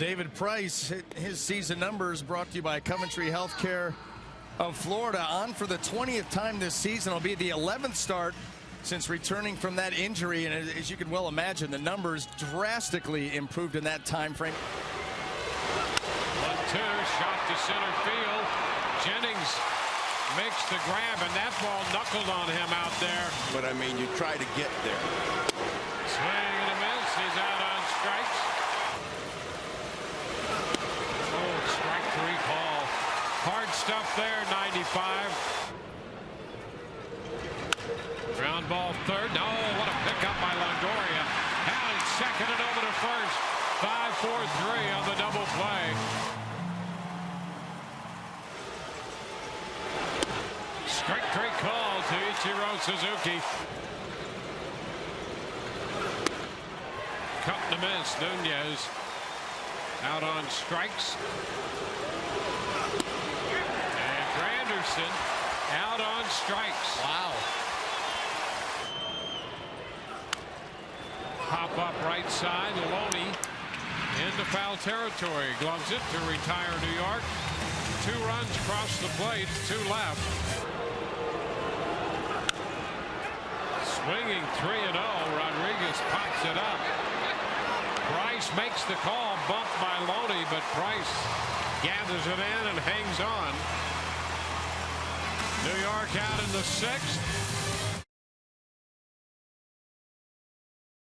David Price hit his season numbers, brought to you by Coventry Healthcare of Florida, on for the 20th time this season. It'll be the 11th start since returning from that injury, and as you can well imagine, the numbers drastically improved in that time frame. 1-2, shot to center field. Jennings makes the grab, and that ball knuckled on him out there. But I mean, you try to get there. Swing and a miss. He's out on strikes. Oh, strike three call. Hard stuff there, 95. Ground ball third. Oh, what a pickup by Longoria. Allen second and over to first. 5-4-3 on the double play. Strike three call to Ichiro Suzuki. Cut and a miss. Nunez out on strikes. And Granderson out on strikes. Wow. Hop up right side. Loney into foul territory. Gloves it to retire New York. 2 runs across the plate. 2 left. Swinging 3-0. Rodriguez pops it up. Price makes the call. Bumped by Loney, but Price gathers it in and hangs on. New York out in the 6th.